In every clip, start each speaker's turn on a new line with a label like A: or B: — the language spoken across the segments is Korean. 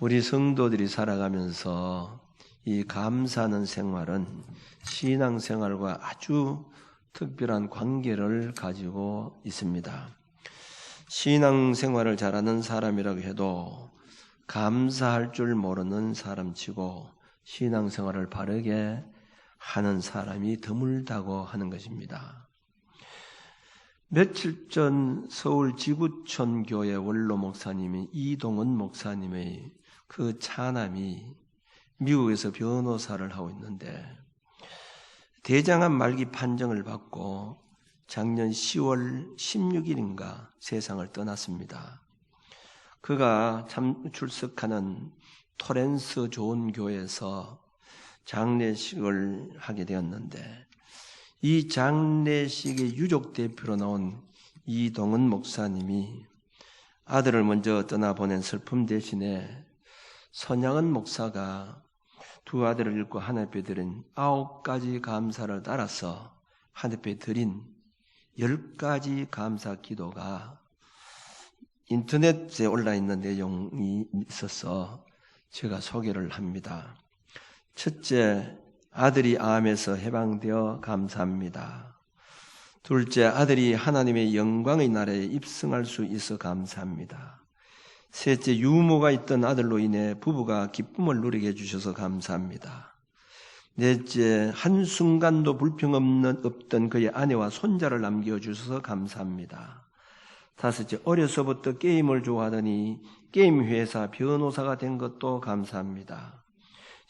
A: 우리 성도들이 살아가면서 이 감사하는 생활은 신앙생활과 아주 특별한 관계를 가지고 있습니다. 신앙생활을 잘하는 사람이라고 해도 감사할 줄 모르는 사람치고 신앙생활을 바르게 하는 사람이 드물다고 하는 것입니다. 며칠 전 서울 지구촌 교회 원로 목사님이 이동은 목사님의 그 차남이 미국에서 변호사를 하고 있는데 대장암 말기 판정을 받고 작년 10월 16일인가 세상을 떠났습니다. 그가 출석하는 토렌스 좋은 교회에서 장례식을 하게 되었는데 이 장례식의 유족 대표로 나온 이동은 목사님이 아들을 먼저 떠나보낸 슬픔 대신에 선양은 목사가 두 아들을 잃고 하나님께 드린 9가지 감사를 따라서 하나님께 드린 10가지 감사 기도가 인터넷에 올라있는 내용이 있어서 제가 소개를 합니다. 첫째, 아들이 암에서 해방되어 감사합니다. 둘째, 아들이 하나님의 영광의 나라에 입성할 수 있어 감사합니다. 셋째, 유모가 있던 아들로 인해 부부가 기쁨을 누리게 해주셔서 감사합니다. 넷째, 한순간도 불평 없던 그의 아내와 손자를 남겨주셔서 감사합니다. 다섯째, 어려서부터 게임을 좋아하더니 게임 회사 변호사가 된 것도 감사합니다.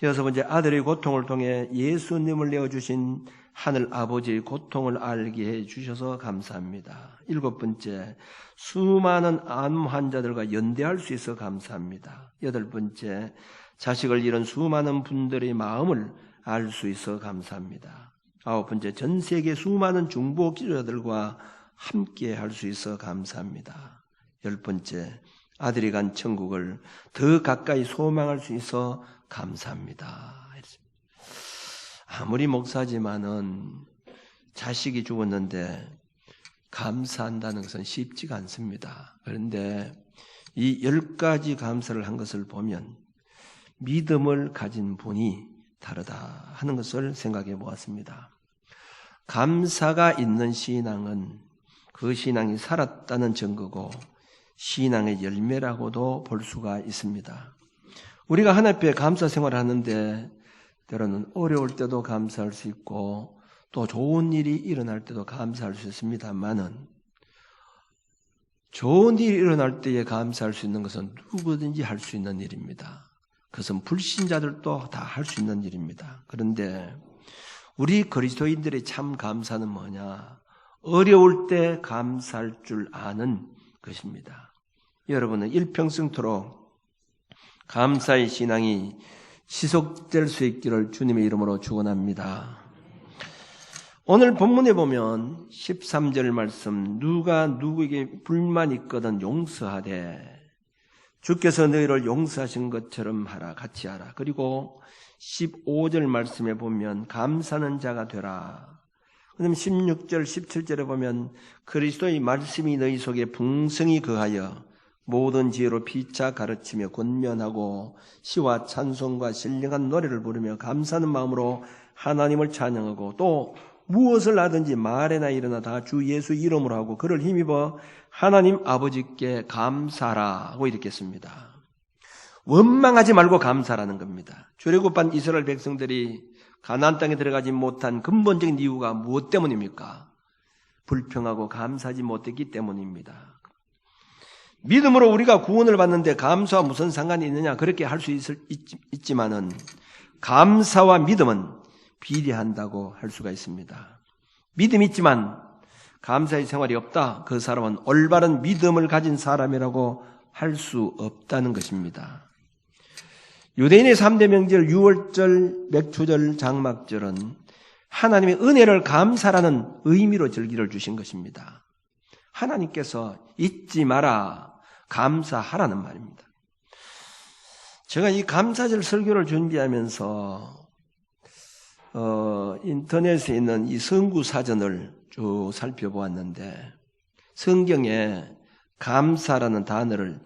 A: 여섯 번째, 아들의 고통을 통해 예수님을 내어주신 하늘 아버지의 고통을 알게 해주셔서 감사합니다. 일곱 번째, 수많은 암 환자들과 연대할 수 있어 감사합니다. 여덟 번째, 자식을 잃은 수많은 분들의 마음을 알 수 있어 감사합니다. 아홉 번째, 전 세계 수많은 중보 기도자들과 함께 할 수 있어 감사합니다. 열 번째, 아들이 간 천국을 더 가까이 소망할 수 있어 감사합니다. 아무리 목사지만은 자식이 죽었는데 감사한다는 것은 쉽지가 않습니다. 그런데 이 10가지 감사를 한 것을 보면 믿음을 가진 분이 다르다 하는 것을 생각해 보았습니다. 감사가 있는 신앙은 그 신앙이 살았다는 증거고 신앙의 열매라고도 볼 수가 있습니다. 우리가 하나님 앞에 감사 생활을 하는데 때로는 어려울 때도 감사할 수 있고 또 좋은 일이 일어날 때도 감사할 수 있습니다만은 좋은 일이 일어날 때에 감사할 수 있는 것은 누구든지 할 수 있는 일입니다. 그것은 불신자들도 다 할 수 있는 일입니다. 그런데 우리 그리스도인들의 참 감사는 뭐냐? 어려울 때 감사할 줄 아는 것입니다. 여러분은 일평생토록 감사의 신앙이 지속될 수 있기를 주님의 이름으로 축원합니다. 오늘 본문에 보면 13절 말씀, 누가 누구에게 불만 있거든 용서하되 주께서 너희를 용서하신 것처럼 하라, 같이 하라. 그리고 15절 말씀에 보면 감사하는 자가 되라. 그다음 16절, 17절에 보면 그리스도의 말씀이 너희 속에 풍성히 거하여 모든 지혜로 피차 가르치며 권면하고 시와 찬송과 신령한 노래를 부르며 감사하는 마음으로 하나님을 찬양하고 또 무엇을 하든지 말에나 일어나 다 주 예수 이름으로 하고 그를 힘입어 하나님 아버지께 감사하라고 이렇게 씁니다. 원망하지 말고 감사라는 겁니다. 출애굽한 이스라엘 백성들이 가나안 땅에 들어가지 못한 근본적인 이유가 무엇 때문입니까? 불평하고 감사하지 못했기 때문입니다. 믿음으로 우리가 구원을 받는데 감사와 무슨 상관이 있느냐? 그렇게 할 수 있지만은 감사와 믿음은 비례한다고 할 수가 있습니다. 믿음이 있지만 감사의 생활이 없다. 그 사람은 올바른 믿음을 가진 사람이라고 할 수 없다는 것입니다. 유대인의 3대 명절 유월절, 맥추절, 장막절은 하나님의 은혜를 감사라는 의미로 절기를 주신 것입니다. 하나님께서 잊지 마라, 감사하라는 말입니다. 제가 이 감사절 설교를 준비하면서 인터넷에 있는 이 성구 사전을 쭉 살펴보았는데 성경에 감사라는 단어를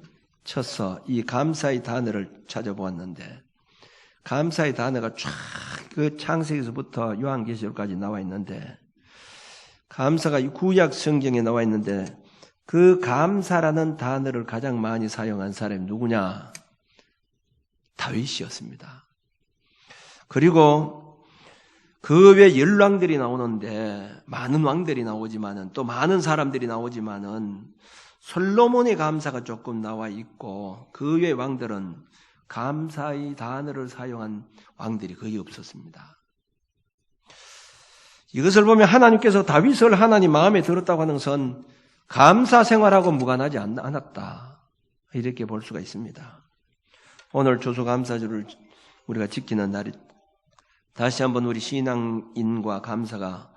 A: 쳐서 이 감사의 단어를 찾아보았는데 감사의 단어가 쫙 그 창세기에서부터 요한계시록까지 나와 있는데 감사가 이 구약 성경에 나와 있는데 그 감사라는 단어를 가장 많이 사용한 사람이 누구냐? 다윗이었습니다. 그리고 그 외에 열왕들이 나오는데 많은 왕들이 나오지만은 또 많은 사람들이 나오지만은 솔로몬의 감사가 조금 나와 있고 그 외의 왕들은 감사의 단어를 사용한 왕들이 거의 없었습니다. 이것을 보면 하나님께서 다윗을 하나님 마음에 들었다고 하는 것은 감사 생활하고 무관하지 않았다. 이렇게 볼 수가 있습니다. 오늘 추수감사주를 우리가 지키는 날이 다시 한번 우리 신앙인과 감사가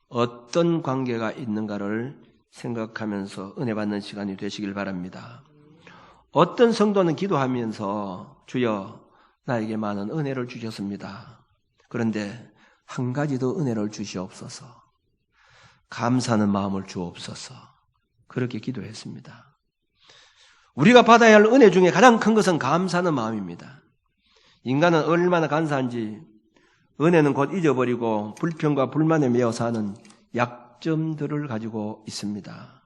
A: 어떤 관계가 있는가를 생각하면서 은혜 받는 시간이 되시길 바랍니다. 어떤 성도는 기도하면서 주여 나에게 많은 은혜를 주셨습니다. 그런데 한 가지 더 은혜를 주시옵소서. 감사하는 마음을 주옵소서. 그렇게 기도했습니다. 우리가 받아야 할 은혜 중에 가장 큰 것은 감사하는 마음입니다. 인간은 얼마나 간사한지 은혜는 곧 잊어버리고 불평과 불만에 매여 사는 약점들을 가지고 있습니다.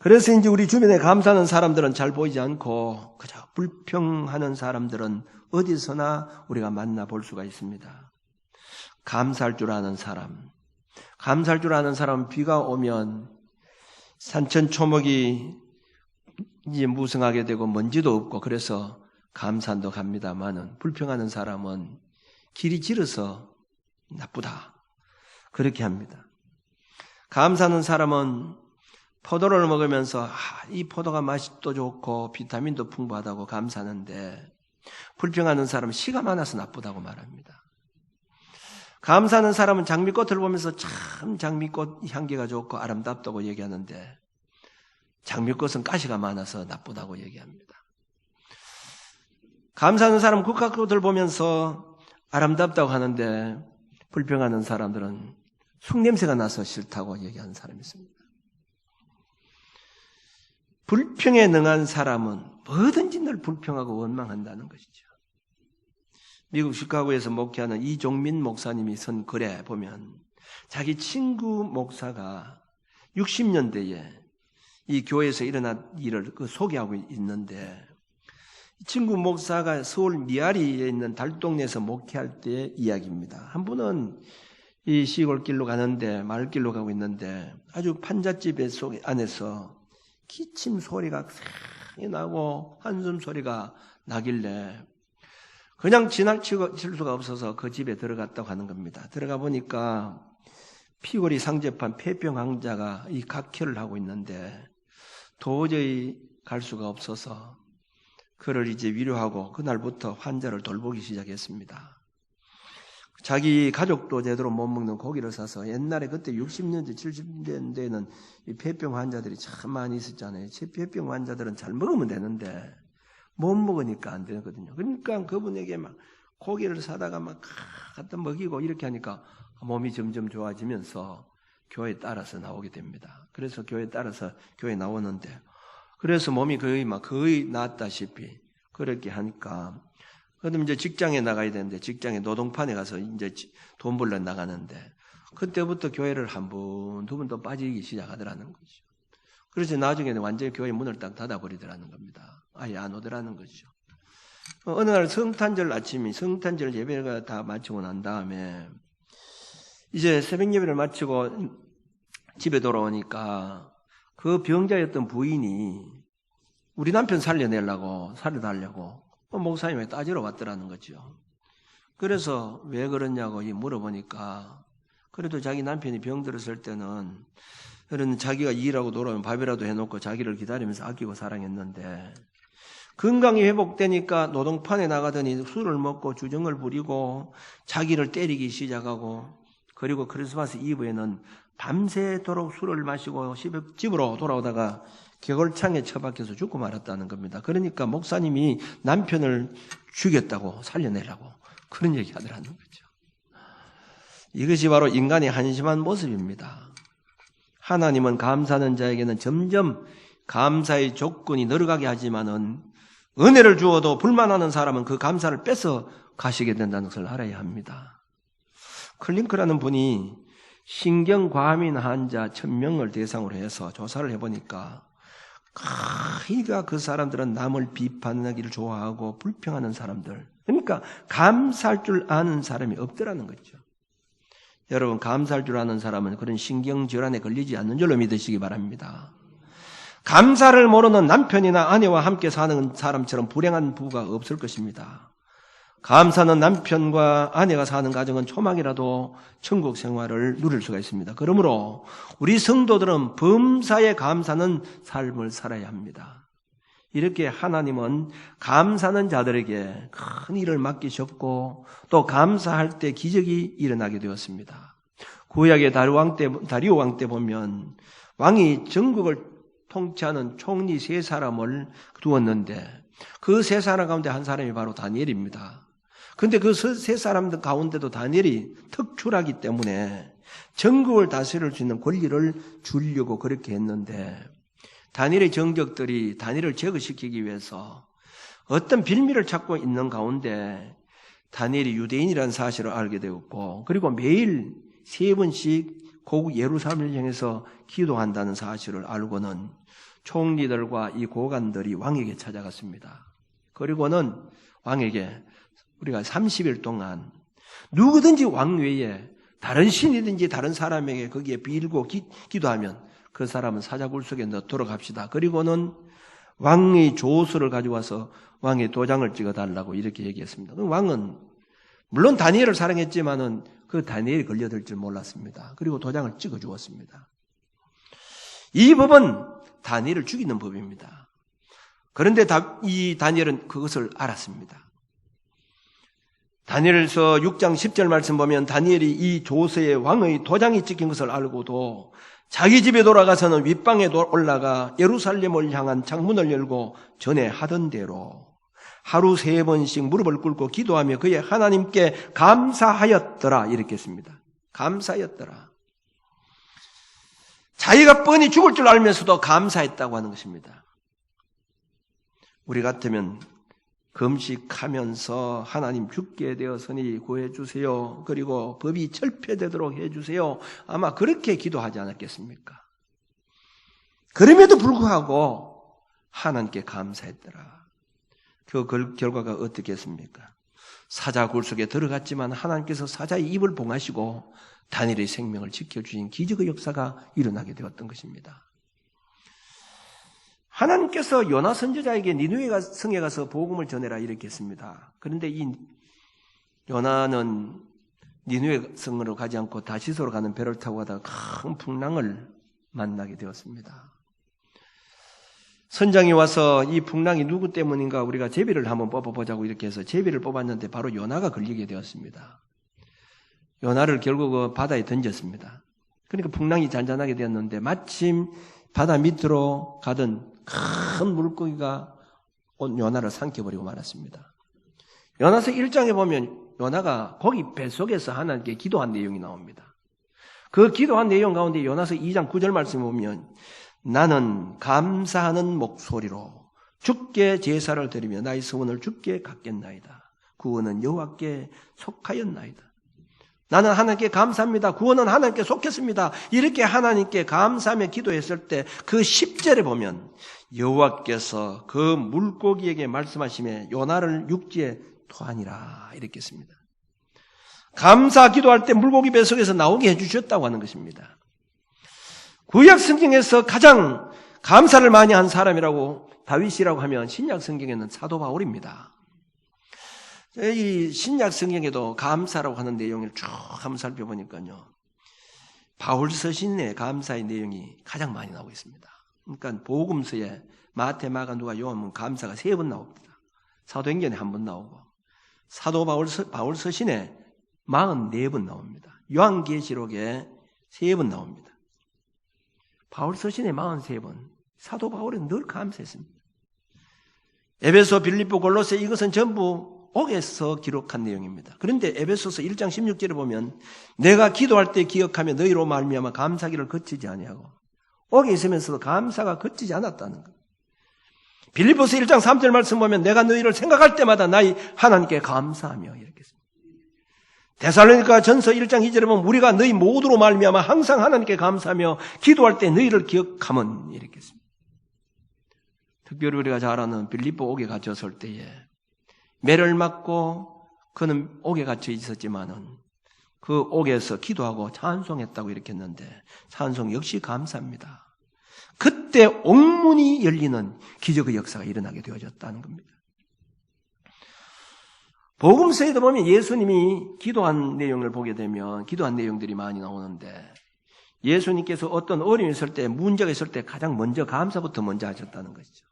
A: 그래서 이제 우리 주변에 감사하는 사람들은 잘 보이지 않고 그저 불평하는 사람들은 어디서나 우리가 만나볼 수가 있습니다. 감사할 줄 아는 사람, 감사할 줄 아는 사람은 비가 오면 산천초목이 이제 무성하게 되고 먼지도 없고 그래서 감산도 갑니다만은 불평하는 사람은 길이 길어서 나쁘다. 그렇게 합니다. 감사하는 사람은 포도를 먹으면서 이 포도가 맛도 좋고 비타민도 풍부하다고 감사하는데 불평하는 사람은 씨가 많아서 나쁘다고 말합니다. 감사하는 사람은 장미꽃을 보면서 참 장미꽃 향기가 좋고 아름답다고 얘기하는데 장미꽃은 가시가 많아서 나쁘다고 얘기합니다. 감사하는 사람은 국화꽃을 보면서 아름답다고 하는데 불평하는 사람들은 쑥냄새가 나서 싫다고 얘기하는 사람이 있습니다. 불평에 능한 사람은 뭐든지 늘 불평하고 원망한다는 것이죠. 미국 시카고에서 목회하는 이종민 목사님이 쓴 글에 보면 자기 친구 목사가 60년대에 이 교회에서 일어난 일을 소개하고 있는데 친구 목사가 서울 미아리에 있는 달동네에서 목회할 때의 이야기입니다. 한 분은 이 시골길로 가는데 마을길로 가고 있는데 아주 판잣집의 안에서 기침 소리가 나고 한숨 소리가 나길래 그냥 지나칠 수가 없어서 그 집에 들어갔다고 하는 겁니다. 들어가 보니까 피골이 상접한 폐병 환자가 이 각혈을 하고 있는데 도저히 갈 수가 없어서 그를 이제 위로하고 그날부터 환자를 돌보기 시작했습니다. 자기 가족도 제대로 못 먹는 고기를 사서 옛날에 그때 60년대 70년대에는 이 폐병 환자들이 참 많이 있었잖아요. 폐병 환자들은 잘 먹으면 되는데 못 먹으니까 안 되거든요. 그러니까 그분에게 막 고기를 사다가 막 갖다 먹이고 이렇게 하니까 몸이 점점 좋아지면서 교회에 따라서 나오게 됩니다. 그래서 교회에 따라서 교회에 나오는데 그래서 몸이 거의 낫다시피 그렇게 하니까 그럼 이제 직장에 나가야 되는데 직장에 노동판에 가서 이제 돈 벌러 나가는데 그때부터 교회를 한 번, 두 번 더 빠지기 시작하더라는 거죠. 그래서 나중에는 완전히 교회 문을 딱 닫아버리더라는 겁니다. 아예 안 오더라는 거죠. 어느 날 성탄절 아침이 성탄절 예배가 다 마치고 난 다음에 이제 새벽 예배를 마치고 집에 돌아오니까 그 병자였던 부인이 우리 남편 살려달라고 목사님이 따지러 왔더라는 거죠. 그래서 왜 그러냐고 물어보니까 그래도 자기 남편이 병들었을 때는 그런 자기가 일하고 돌아오면 밥이라도 해놓고 자기를 기다리면서 아끼고 사랑했는데 건강이 회복되니까 노동판에 나가더니 술을 먹고 주정을 부리고 자기를 때리기 시작하고 그리고 크리스마스 이브에는 밤새도록 술을 마시고 집으로 돌아오다가 격월창에 처박혀서 죽고 말았다는 겁니다. 그러니까 목사님이 남편을 죽였다고 살려내라고 그런 얘기 하더라는 거죠. 이것이 바로 인간의 한심한 모습입니다. 하나님은 감사하는 자에게는 점점 감사의 조건이 늘어가게 하지만은 은혜를 주어도 불만하는 사람은 그 감사를 뺏어 가시게 된다는 것을 알아야 합니다. 클링크라는 분이 신경과민 환자 1000명을 대상으로 해서 조사를 해보니까 거의가 그 사람들은 남을 비판하기를 좋아하고 불평하는 사람들, 그러니까 감사할 줄 아는 사람이 없더라는 거죠. 여러분, 감사할 줄 아는 사람은 그런 신경질환에 걸리지 않는 줄로 믿으시기 바랍니다. 감사를 모르는 남편이나 아내와 함께 사는 사람처럼 불행한 부부가 없을 것입니다. 감사는 남편과 아내가 사는 가정은 초막이라도 천국 생활을 누릴 수가 있습니다. 그러므로 우리 성도들은 범사에 감사하는 삶을 살아야 합니다. 이렇게 하나님은 감사하는 자들에게 큰 일을 맡기셨고 또 감사할 때 기적이 일어나게 되었습니다. 구약의 다리오 왕 때 보면 왕이 전국을 통치하는 총리 3사람을 두었는데 그 3사람 가운데 한 사람이 바로 다니엘입니다. 그런데 그 3사람 가운데도 다니엘이 특출하기 때문에 전국을 다스릴 수 있는 권리를 주려고 그렇게 했는데 다니엘의 정적들이 다니엘을 제거시키기 위해서 어떤 빌미를 찾고 있는 가운데 다니엘이 유대인이라는 사실을 알게 되었고 그리고 매일 3번씩 고국 예루살렘을 향해서 기도한다는 사실을 알고는 총리들과 이 고관들이 왕에게 찾아갔습니다. 그리고는 왕에게 우리가 30일 동안 누구든지 왕 외에 다른 신이든지 다른 사람에게 거기에 빌고 기도하면 그 사람은 사자굴 속에 넣도록 합시다. 그리고는 왕의 조서를 가져와서 왕의 도장을 찍어달라고 이렇게 얘기했습니다. 왕은 물론 다니엘을 사랑했지만은 그 다니엘이 걸려들 줄 몰랐습니다. 그리고 도장을 찍어주었습니다. 이 법은 다니엘을 죽이는 법입니다. 그런데 이 다니엘은 그것을 알았습니다. 다니엘서 6장 10절 말씀 보면 다니엘이 이 조서에 왕의 도장이 찍힌 것을 알고도 자기 집에 돌아가서는 윗방에 올라가 예루살렘을 향한 창문을 열고 전에 하던 대로 하루 3번씩 무릎을 꿇고 기도하며 그의 하나님께 감사하였더라 이렇게 했습니다. 감사하였더라. 자기가 뻔히 죽을 줄 알면서도 감사했다고 하는 것입니다. 우리 같으면 금식하면서 하나님 죽게 되었으니 구해주세요. 그리고 법이 철폐되도록 해주세요. 아마 그렇게 기도하지 않았겠습니까? 그럼에도 불구하고 하나님께 감사했더라. 그 결과가 어떻겠습니까? 사자 굴 속에 들어갔지만 하나님께서 사자의 입을 봉하시고 다니엘의 생명을 지켜주신 기적의 역사가 일어나게 되었던 것입니다. 하나님께서 요나 선지자에게 니느웨 성에 가서 복음을 전해라 이렇게 했습니다. 그런데 이 요나는 니느웨 성으로 가지 않고 다시소로 가는 배를 타고 가다가 큰 풍랑을 만나게 되었습니다. 선장이 와서 이 풍랑이 누구 때문인가 우리가 제비를 한번 뽑아보자고 이렇게 해서 제비를 뽑았는데 바로 요나가 걸리게 되었습니다. 요나를 결국 바다에 던졌습니다. 그러니까 풍랑이 잔잔하게 되었는데 마침 바다 밑으로 가던 큰 물고기가 요나를 삼켜버리고 말았습니다. 요나서 1장에 보면 요나가 거기 뱃속에서 하나님께 기도한 내용이 나옵니다. 그 기도한 내용 가운데 요나서 2장 9절 말씀을 보면 나는 감사하는 목소리로 주께 제사를 드리며 나의 소원을 주께 갚겠나이다. 구원은 여호와께 속하였나이다. 나는 하나님께 감사합니다. 구원은 하나님께 속했습니다. 이렇게 하나님께 감사하며 기도했을 때 그 10절에 보면 여호와께서 그 물고기에게 말씀하시며 요나를 육지에 토하니라 이렇게 했습니다. 감사 기도할 때 물고기 뱃속에서 나오게 해주셨다고 하는 것입니다. 구약 성경에서 가장 감사를 많이 한 사람이라고 다윗이라고 하면 신약 성경에는 사도 바울입니다. 이 신약 성경에도 감사라고 하는 내용을 쭉 한번 살펴보니까요. 바울 서신의 감사의 내용이 가장 많이 나오고 있습니다. 그러니까 복음서에 마태, 마가, 누가, 요한은 감사가 3번 나옵니다. 사도행전에 1번 나오고 사도 바울 서신에 44번 나옵니다. 요한계시록에 3번 나옵니다. 바울 서신에 43번, 사도 바울은 늘 감사했습니다. 에베소, 빌립보, 골로새 이것은 전부 옥에서 기록한 내용입니다. 그런데 에베소서 1장 16절에 보면 내가 기도할 때 기억하며 너희로 말미암아 감사기를 거치지 아니하고 옥에 있으면서도 감사가 그치지 않았다는 거예요. 빌립보서 1장 3절 말씀 보면 내가 너희를 생각할 때마다 나의 하나님께 감사하며 이렇게 씁니다. 데살로니가 전서 1장 2절에 보면 우리가 너희 모두로 말미암아 항상 하나님께 감사하며 기도할 때 너희를 기억하면 이렇게 씁니다. 특별히 우리가 잘 아는 빌립보 옥에 갇혔을 때에 매를 맞고 그는 옥에 갇혀 있었지만은 그 옥에서 기도하고 찬송했다고 이렇게 했는데 찬송 역시 감사합니다. 그때 옥문이 열리는 기적의 역사가 일어나게 되어졌다는 겁니다. 복음서에도 보면 예수님이 기도한 내용을 보게 되면 기도한 내용들이 많이 나오는데 예수님께서 어떤 어려움이 있을 때 문제가 있을 때 가장 먼저 감사부터 먼저 하셨다는 것이죠.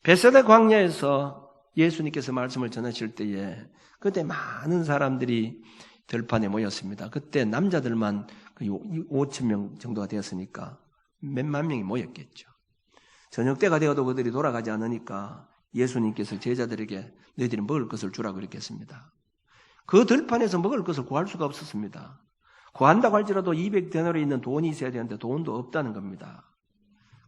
A: 베세다 광야에서 예수님께서 말씀을 전하실 때에 그때 많은 사람들이 들판에 모였습니다. 그때 남자들만 5,000명 정도가 되었으니까 몇만 명이 모였겠죠. 저녁 때가 되어도 그들이 돌아가지 않으니까 예수님께서 제자들에게 너희들이 먹을 것을 주라고 이렇게 했습니다. 그 들판에서 먹을 것을 구할 수가 없었습니다. 구한다고 할지라도 200데나리에 있는 돈이 있어야 되는데 돈도 없다는 겁니다.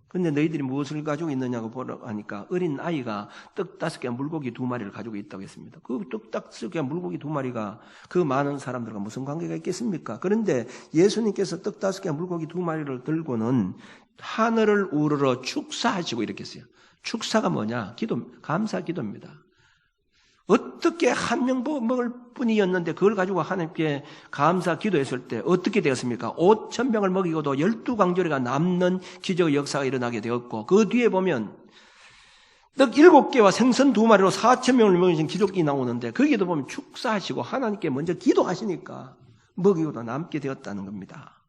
A: 근데 너희들이 무엇을 가지고 있느냐고 보러 하니까 어린 아이가 떡 5개 물고기 2마리를 가지고 있다고 했습니다. 그 떡 5개 물고기 2마리가 그 많은 사람들과 무슨 관계가 있겠습니까? 그런데 예수님께서 떡 5개 물고기 2마리를 들고는 하늘을 우러러 축사하시고 이렇게 했어요. 축사가 뭐냐? 기도, 감사 기도입니다. 어떻게 한 명 먹을 뿐이었는데 그걸 가지고 하나님께 감사 기도했을 때 어떻게 되었습니까? 5,000명을 먹이고도 12광저리가 남는 기적의 역사가 일어나게 되었고 그 뒤에 보면 떡 7개와 생선 2마리로 4,000명을 먹이신 기적이 나오는데 거기에도 보면 축사하시고 하나님께 먼저 기도하시니까 먹이고도 남게 되었다는 겁니다.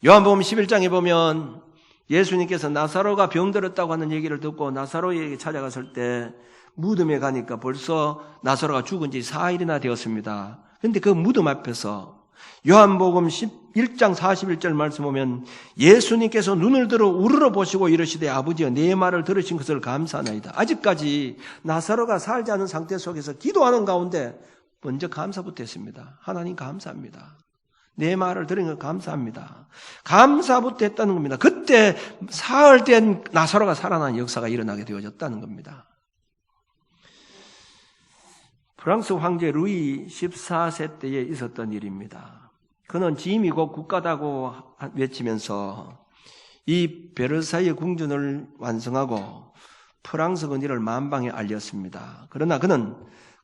A: 요한복음 11장에 보면 예수님께서 나사로가 병들었다고 하는 얘기를 듣고 나사로에게 찾아갔을 때 무덤에 가니까 벌써 나사로가 죽은 지 4일이나 되었습니다. 그런데 그 무덤 앞에서 요한복음 1장 41절 말씀 보면 예수님께서 눈을 들어 우러러 보시고 이르시되 아버지여 내 말을 들으신 것을 감사하나이다. 아직까지 나사로가 살지 않은 상태 속에서 기도하는 가운데 먼저 감사부터 했습니다. 하나님 감사합니다. 내 말을 들은 걸 감사합니다. 감사부터 했다는 겁니다. 그때 사흘 된 나사로가 살아난 역사가 일어나게 되어졌다는 겁니다. 프랑스 황제 루이 14세 때에 있었던 일입니다. 그는 짐이 곧 국가다고 외치면서 이 베르사유 궁전을 완성하고 프랑스 건의를 만방에 알렸습니다. 그러나 그는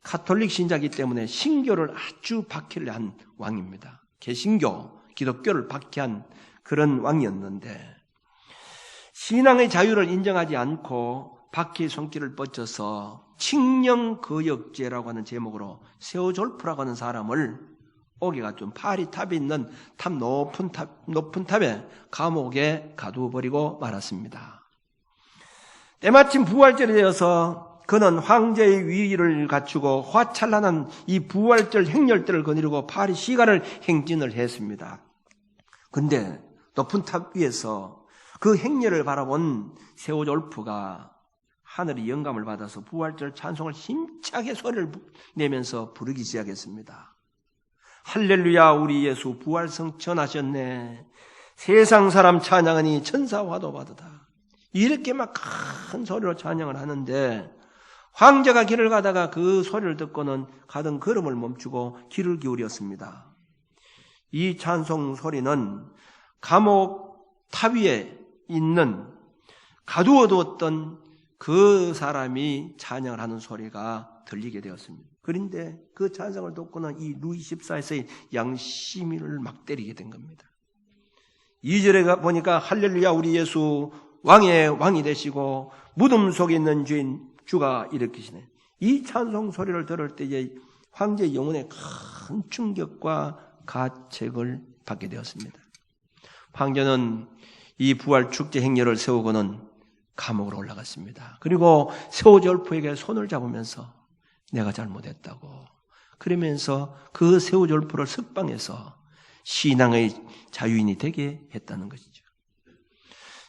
A: 카톨릭 신자이기 때문에 신교를 아주 박해를 한 왕입니다. 개신교, 기독교를 박해한 그런 왕이었는데 신앙의 자유를 인정하지 않고 박해의 손길을 뻗쳐서 칙령거역죄라고 하는 제목으로 세오졸프라고 하는 사람을 옥에 갇힌 파리 탑에 있는 높은 탑에 감옥에 가두어버리고 말았습니다. 때마침 부활절이 되어서 그는 황제의 위위를 갖추고 화찬란한 이 부활절 행렬들을 거느리고 파리 시가를 행진을 했습니다. 근데 높은 탑 위에서 그 행렬을 바라본 세오졸프가 하늘의 영감을 받아서 부활절 찬송을 힘차게 소리를 내면서 부르기 시작했습니다. 할렐루야 우리 예수 부활성 전하셨네. 세상 사람 찬양하니 천사 화도 받으다. 이렇게 막 큰 소리로 찬양을 하는데 황제가 길을 가다가 그 소리를 듣고는 가던 걸음을 멈추고 귀를 기울였습니다. 이 찬송 소리는 감옥 탑 위에 있는 가두어두었던 그 사람이 찬양을 하는 소리가 들리게 되었습니다. 그런데 그 찬송을 듣고는 이 루이 14세의 양심을 막 때리게 된 겁니다. 2절에 보니까 할렐루야 우리 예수 왕의 왕이 되시고 무덤 속에 있는 주인 주가 일으키시네. 이 찬송 소리를 들을 때에 황제의 영혼에 큰 충격과 가책을 받게 되었습니다. 황제는 이 부활 축제 행렬을 세우고는 감옥으로 올라갔습니다. 그리고 세오졸프에게 손을 잡으면서 내가 잘못했다고 그러면서 그 세오졸프를 석방해서 신앙의 자유인이 되게 했다는 것이죠.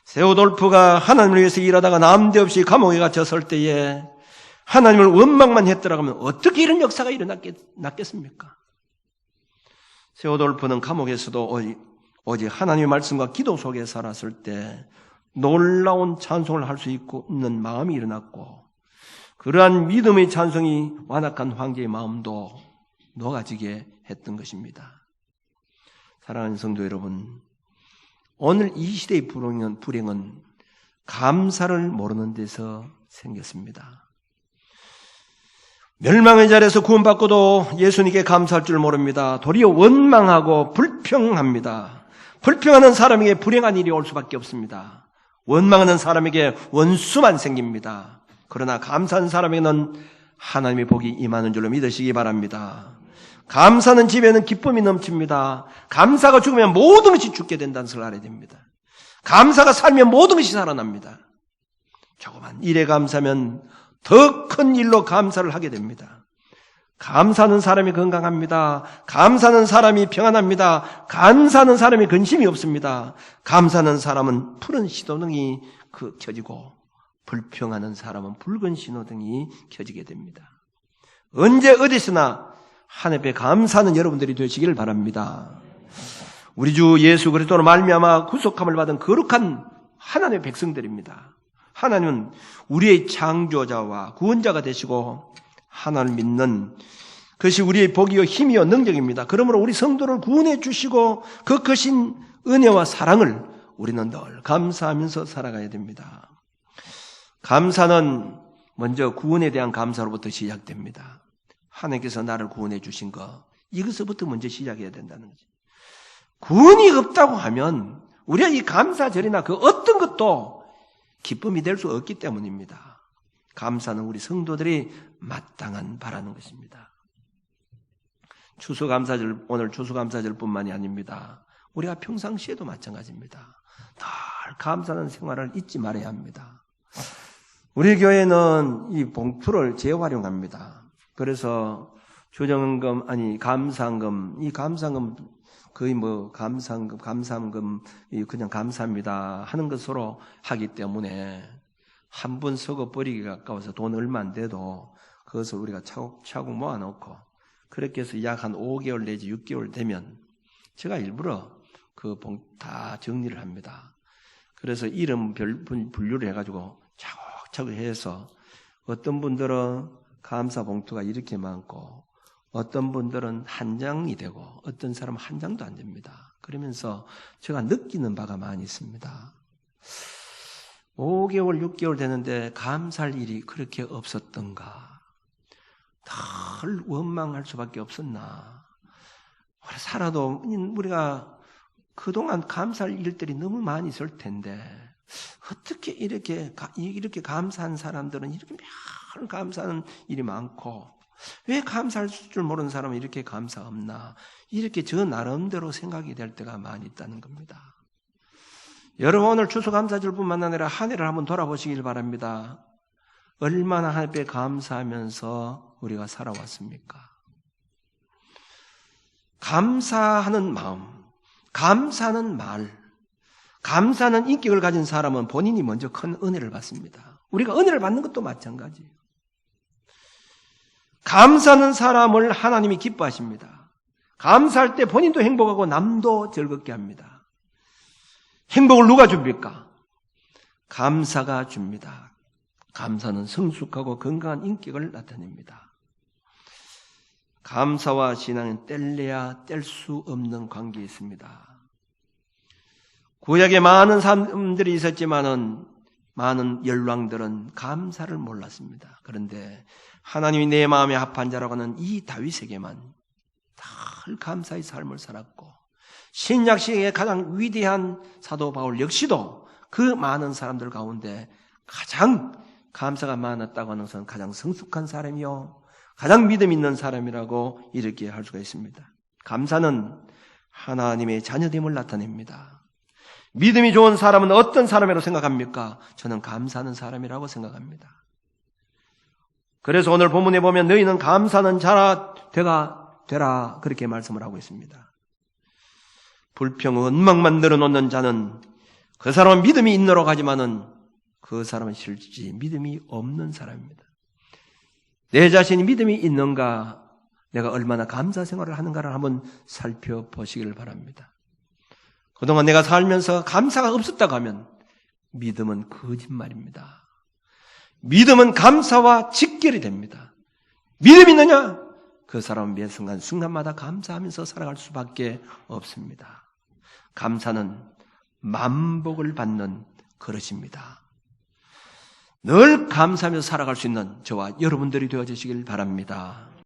A: 세오졸프가 하나님을 위해서 일하다가 남대없이 감옥에 갇혔을 때에 하나님을 원망만 했더라고 하면 어떻게 이런 역사가 일어났겠습니까? 세오돌프는 감옥에서도 오직 하나님의 말씀과 기도 속에 살았을 때 놀라운 찬송을 할 수 있는 마음이 일어났고, 그러한 믿음의 찬송이 완악한 황제의 마음도 녹아지게 했던 것입니다. 사랑하는 성도 여러분, 오늘 이 시대의 불행은 감사를 모르는 데서 생겼습니다. 멸망의 자리에서 구원받고도 예수님께 감사할 줄 모릅니다. 도리어 원망하고 불평합니다. 불평하는 사람에게 불행한 일이 올 수밖에 없습니다. 원망하는 사람에게 원수만 생깁니다. 그러나 감사하는 사람에게는 하나님의 복이 임하는 줄로 믿으시기 바랍니다. 감사하는 집에는 기쁨이 넘칩니다. 감사가 죽으면 모든 것이 죽게 된다는 것을 알아야 됩니다. 감사가 살면 모든 것이 살아납니다. 조그만 일에 감사하면 더 큰 일로 감사를 하게 됩니다. 감사하는 사람이 건강합니다. 감사하는 사람이 평안합니다. 감사하는 사람이 근심이 없습니다. 감사하는 사람은 푸른 신호등이 켜지고, 불평하는 사람은 붉은 신호등이 켜지게 됩니다. 언제 어디서나 하나님 앞에 감사하는 여러분들이 되시기를 바랍니다. 우리 주 예수 그리스도로 말미암아 구속함을 받은 거룩한 하나님의 백성들입니다. 하나님은 우리의 창조자와 구원자가 되시고 하나님을 믿는 그것이 우리의 복이요 힘이요 능력입니다. 그러므로 우리 성도를 구원해 주시고 그 크신 은혜와 사랑을 우리는 늘 감사하면서 살아가야 됩니다. 감사는 먼저 구원에 대한 감사로부터 시작됩니다. 하나님께서 나를 구원해 주신 것, 이것부터 먼저 시작해야 된다는 거죠. 구원이 없다고 하면 우리가 이 감사절이나 그 어떤 것도 기쁨이 될 수 없기 때문입니다. 감사는 우리 성도들이 마땅한 바라는 것입니다. 추수감사절, 오늘 추수감사절뿐만이 아닙니다. 우리가 평상시에도 마찬가지입니다. 늘 감사하는 생활을 잊지 말아야 합니다. 우리 교회는 이 봉투를 재활용합니다. 그래서 감사금, 이 감사금 거의 감사금, 그냥 감사합니다 하는 것으로 하기 때문에 한 번 썩어 버리기 가까워서 돈 얼마 안 돼도 그것을 우리가 차곡차곡 모아놓고, 그렇게 해서 약 한 5개월 내지 6개월 되면 제가 일부러 그 봉투 다 정리를 합니다. 그래서 이름 분류를 해가지고 차곡차곡 해서 어떤 분들은 감사 봉투가 이렇게 많고 어떤 분들은 한 장이 되고 어떤 사람은 한 장도 안 됩니다. 그러면서 제가 느끼는 바가 많이 있습니다. 5개월, 6개월 되는데 감사할 일이 그렇게 없었던가? 늘 원망할 수밖에 없었나? 살아도 우리가 그동안 감사할 일들이 너무 많이 있을 텐데 어떻게 이렇게 감사한 사람들은 이렇게 늘 감사하는 일이 많고 왜 감사할 줄 모르는 사람은 이렇게 감사 없나? 이렇게 저 나름대로 생각이 될 때가 많이 있다는 겁니다. 여러분, 오늘 추수감사절뿐만 아니라 한 해를 한번 돌아보시길 바랍니다. 얼마나 하나님께 감사하면서 우리가 살아왔습니까? 감사하는 마음, 감사하는 말, 감사하는 인격을 가진 사람은 본인이 먼저 큰 은혜를 받습니다. 우리가 은혜를 받는 것도 마찬가지예요. 감사하는 사람을 하나님이 기뻐하십니다. 감사할 때 본인도 행복하고 남도 즐겁게 합니다. 행복을 누가 줍니까? 감사가 줍니다. 감사는 성숙하고 건강한 인격을 나타냅니다. 감사와 신앙은 뗄래야 뗄 수 없는 관계에 있습니다. 구약에 많은 사람들이 있었지만은 많은 열왕들은 감사를 몰랐습니다. 그런데 하나님이 내 마음에 합한 자라고 하는 이 다윗에게만 늘 감사의 삶을 살았고, 신약시대의 가장 위대한 사도 바울 역시도 그 많은 사람들 가운데 가장 감사가 많았다고 하는 것은 가장 성숙한 사람이요 가장 믿음 있는 사람이라고 이렇게 할 수가 있습니다. 감사는 하나님의 자녀됨을 나타냅니다. 믿음이 좋은 사람은 어떤 사람이라고 생각합니까? 저는 감사하는 사람이라고 생각합니다. 그래서 오늘 본문에 보면 너희는 감사하는 자라 되라 그렇게 말씀을 하고 있습니다. 불평, 원망만 늘어놓는 자는 그 사람은 믿음이 있노라고 하지만은 그 사람은 실제 믿음이 없는 사람입니다. 내 자신이 믿음이 있는가, 내가 얼마나 감사 생활을 하는가를 한번 살펴보시기를 바랍니다. 그동안 내가 살면서 감사가 없었다고 하면 믿음은 거짓말입니다. 믿음은 감사와 직결이 됩니다. 믿음이 있느냐? 그 사람은 매 순간마다 감사하면서 살아갈 수밖에 없습니다. 감사는 만복을 받는 그릇입니다. 늘 감사하면서 살아갈 수 있는 저와 여러분들이 되어주시길 바랍니다.